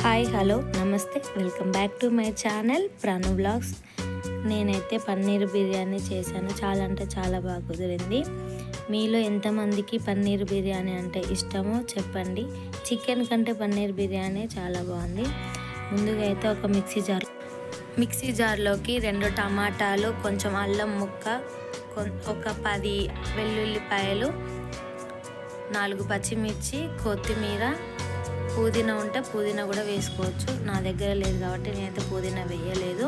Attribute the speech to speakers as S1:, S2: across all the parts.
S1: Hi hello నమస్తే welcome back to my channel Pranu vlogs. నేనైతే పన్నీర్ బిర్యానీ చేశాను. చాలా అంటే చాలా బాగా కుదిరింది. మీలో ఎంతమందికి పన్నీర్ బిర్యానీ అంటే ఇష్టమో చెప్పండి. చికెన్ కంటే పన్నీర్ బిర్యానీ చాలా బాగుంది. ముందుగా అయితే ఒక మిక్సీ జార్లోకి 2 టమాటాలు, కొంచెం అల్లం ముక్క, ఒక 10 వెల్లుల్లిపాయలు, 4 పచ్చిమిర్చి, కొత్తిమీర, పుదీనా ఉంటే పుదీనా కూడా వేసుకోవచ్చు. నా దగ్గర లేదు కాబట్టి నేనైతే పుదీనా వేయలేదు.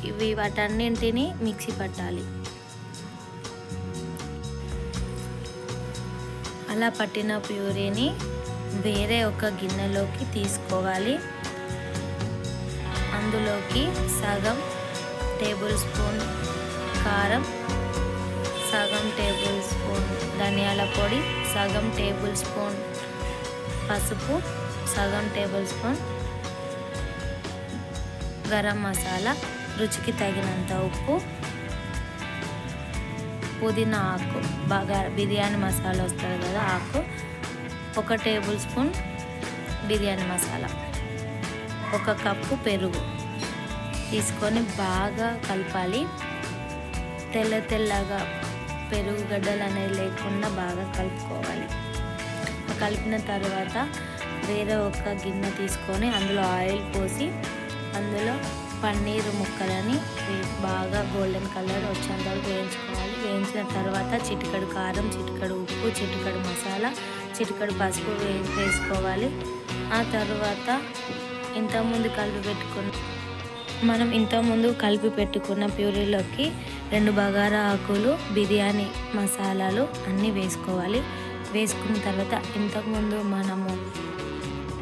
S1: ఇవి వాటన్నింటినీ మిక్సీ పట్టాలి. అలా పట్టిన ప్యూరీని వేరే ఒక గిన్నెలోకి తీసుకోవాలి. అందులోకి సగం టేబుల్ స్పూన్ కారం, సగం టేబుల్ స్పూన్ ధనియాల పొడి, సగం టేబుల్ స్పూన్ పసుపు, సగం టేబుల్ స్పూన్ గరం మసాలా, రుచికి తగినంత ఉప్పు, పుదీనా ఆకు, బాగా బిర్యానీ మసాలా వస్తుంది కదా ఆకు, 1 table spoon biryani masala, 1 cup పెరుగు తీసుకొని బాగా కలపాలి. తెల్లగా పెరుగు గడ్డలు అనేవి లేకుండా బాగా కలుపుకోవాలి. కలిపిన తర్వాత వేరే ఒక గిన్నె తీసుకొని అందులో ఆయిల్ పోసి అందులో పన్నీర్ ముక్కలని బాగా గోల్డెన్ కలర్ వచ్చేంత వరకు వేయించుకోవాలి. వేయించిన తర్వాత చిటికెడు కారం, చిటికెడు ఉప్పు, చిటికెడు మసాలా, చిటికెడు పసుపు వేసుకోవాలి. ఆ తర్వాత మనం ఇంతకుముందు కలిపి పెట్టుకున్న ప్యూరీలోకి 2 బగారా ఆకులు, బిర్యానీ మసాలాలు అన్నీ వేసుకోవాలి. వేసుకున్న తర్వాత ఇంతకుముందు మనము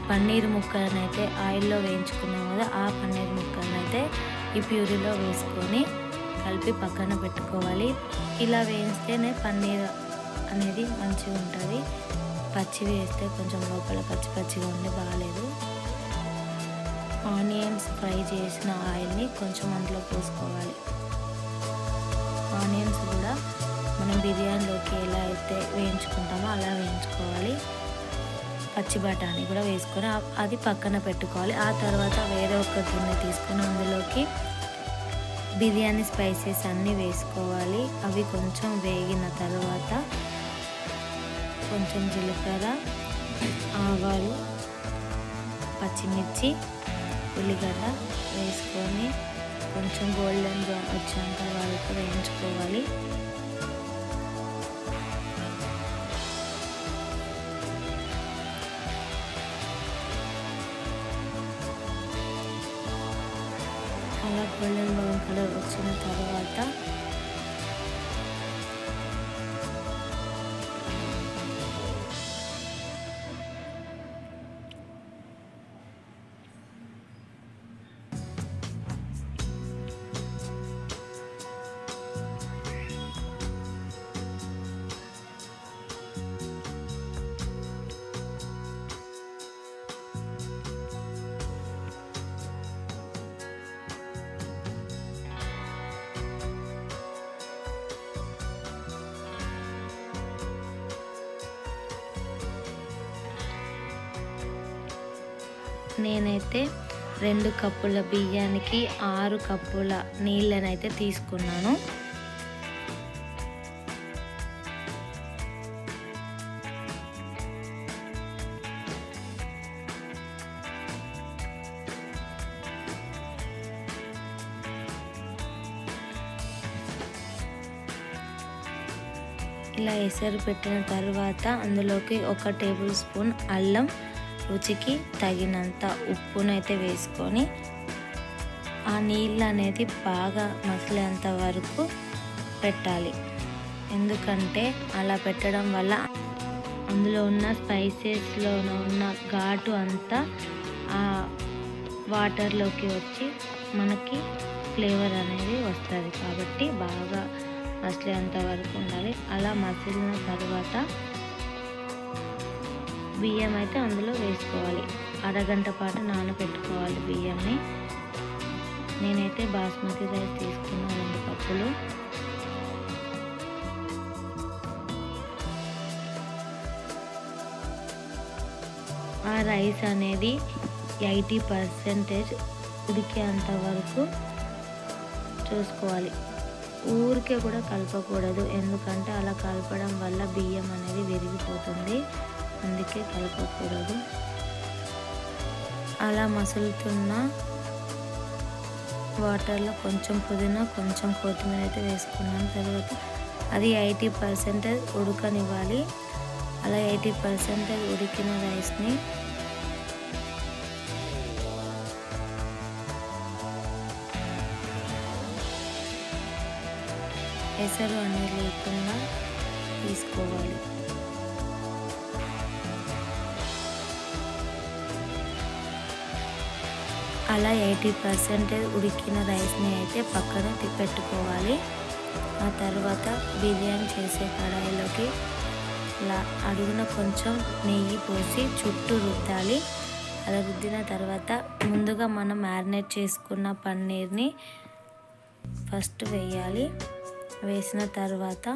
S1: పన్నీర్ ముక్కలను అయితే ఆయిల్లో వేయించుకున్నాం కదా, ఆ పన్నీర్ ముక్కలను అయితే ఈ ప్యూరీలో వేసుకొని కలిపి పక్కన పెట్టుకోవాలి. ఇలా వేయిస్తేనే పన్నీర్ అనేది మంచిగా ఉంటుంది. పచ్చివి వేస్తే కొంచెం లోపల పచ్చిగా ఉండి బాగాలేదు. ఆనియన్స్ ఫ్రై చేసిన ఆయిల్ని కొంచెం అందులో పోసుకోవాలి. ఆనియన్స్ కూడా మనం బిర్యానీలోకి ఎలా అయితే వేయించుకుంటామో అలా వేయించుకోవాలి. పచ్చి బఠానీ కూడా వేసుకొని అది పక్కన పెట్టుకోవాలి. ఆ తర్వాత వేరే ఒక గిన్నె తీసుకొని అందులోకి బిర్యానీ స్పైసెస్ అన్నీ వేసుకోవాలి. అవి కొంచెం వేగిన తర్వాత కొంచెం జీలకర్ర, ఆవాలు, పచ్చిమిర్చి, ఉల్లిగడ్డ వేసుకొని కొంచెం గోల్డెన్ బ్రౌన్ వచ్చేంత వరకు వేయించుకోవాలి. అలా గోల్డెన్ బ్రౌన్ కలర్ వచ్చిన తర్వాత నేనైతే 2 కప్పుల బియ్యానికి 6 కప్పుల నీళ్ళనైతే తీసుకున్నాను. ఇలా ఎసరు పెట్టిన తర్వాత అందులోకి 1 టేబుల్ స్పూన్ అల్లం, రుచికి తగినంత ఉప్పునైతే వేసుకొని ఆ నీళ్ళు అనేది బాగా మసిలేంత వరకు పెట్టాలి. ఎందుకంటే అలా పెట్టడం వల్ల అందులో ఉన్న స్పైసెస్లో ఉన్న ఘాటు అంతా ఆ వాటర్లోకి వచ్చి మనకి ఫ్లేవర్ అనేది వస్తుంది. కాబట్టి బాగా మసిలేంత వరకు ఉండాలి. అలా మసిలిన తర్వాత బియ్యం అయితే అందులో వేసుకోవాలి. అరగంట పాటు నానబెట్టుకోవాలి బియ్యంని. నేనైతే బాస్మతి రైస్ తీసుకున్న 2 కప్పులు. ఆ రైస్ అనేది 80% ఉడికేంత వరకు చూసుకోవాలి. ఊరికే కూడా కలపకూడదు, ఎందుకంటే అలా కలపడం వల్ల బియ్యం అనేది విరిగిపోతుంది, అందుకే కలపకూడదు. అలా మసులుతున్న వాటర్లో కొంచెం పుదీనా, కొంచెం కొత్తిమీర అయితే వేసుకున్నాను. తర్వాత అది 80% ఉడకనివ్వాలి. అలా 80% ఉడికిన రైస్ని ఎసరు అనేది లేకుండా తీసుకోవాలి. అలా 80% ఉడికిన రైస్ని అయితే పక్కన పెట్టుకోవాలి. ఆ తర్వాత బిర్యానీ చేసే కడాయిలోకి ఇలా అడుగున కొంచెం నెయ్యి పోసి చుట్టూ రుద్దాలి. అలా రుద్దిన తర్వాత ముందుగా మనం మ్యారినేట్ చేసుకున్న పన్నీర్ని ఫస్ట్ వేయాలి. వేసిన తర్వాత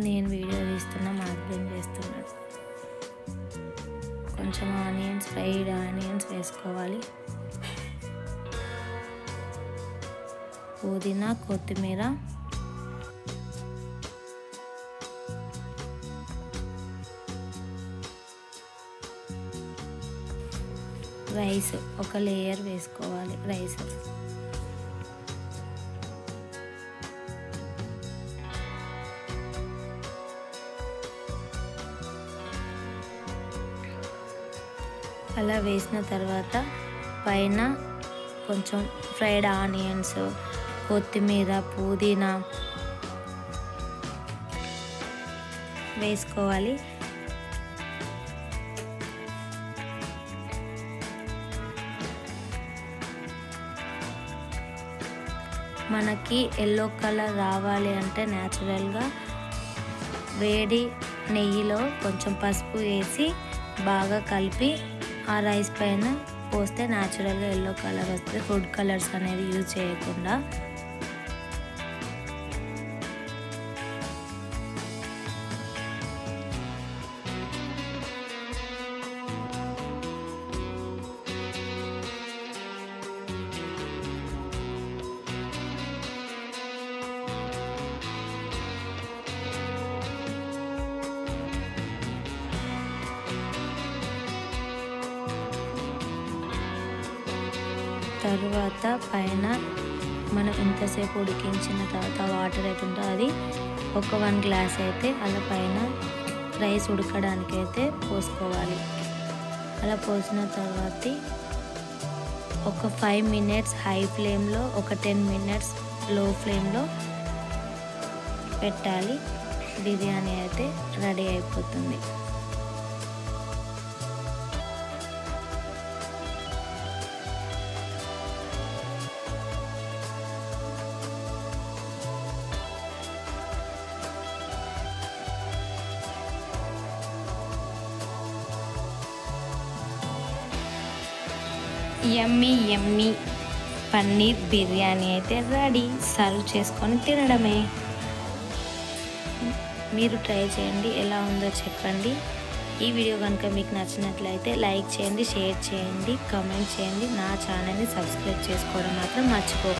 S1: నేను వీడియో తీస్తున్నా, మా హస్బెండ్ చేస్తున్నాడు. కొంచెం ఫ్రైడ్ ఆనియన్స్ వేసుకోవాలి. పుదీనా, కొత్తిమీర, రైస్ ఒక లేయర్ వేసుకోవాలి. రైస్ అలా వేసిన తర్వాత పైన కొంచెం ఫ్రైడ్ ఆనియన్స్, కొత్తిమీర, పుదీనా వేసుకోవాలి. మనకి ఎల్లో కలర్ రావాలి అంటే న్యాచురల్గా వేడి నెయ్యిలో కొంచెం పసుపు వేసి బాగా కలిపి ఆ రైస్ పైన పోస్తే న్యాచురల్గా ఎల్లో కలర్ వస్తుంది, ఫుడ్ కలర్స్ అనేది యూజ్ చేయకుండా. తరువాత పైన మనం ఇంతసేపు ఉడికించిన తర్వాత వాటర్ అయితే ఉంటుందో అది ఒక 1 గ్లాస్ అయితే అలా పైన రైస్ ఉడకడానికి అయితే పోసుకోవాలి. అలా పోసిన తర్వాత ఒక 5 మినిట్స్ హై ఫ్లేమ్లో, ఒక 10 మినిట్స్ లో ఫ్లేమ్లో పెట్టాలి. బిర్యానీ అయితే రెడీ అయిపోతుంది. యమ్మీ పన్నీర్ బిర్యానీ అయితే రెడీ. సర్వ్ చేసుకొని తినడమే. మీరు ట్రై చేయండి, ఎలా ఉందో చెప్పండి. ఈ వీడియో కనుక మీకు నచ్చినట్లయితే లైక్ చేయండి, షేర్ చేయండి, కామెంట్ చేయండి. నా ఛానల్ని సబ్స్క్రైబ్ చేసుకోవడం మాత్రం మర్చిపోకండి.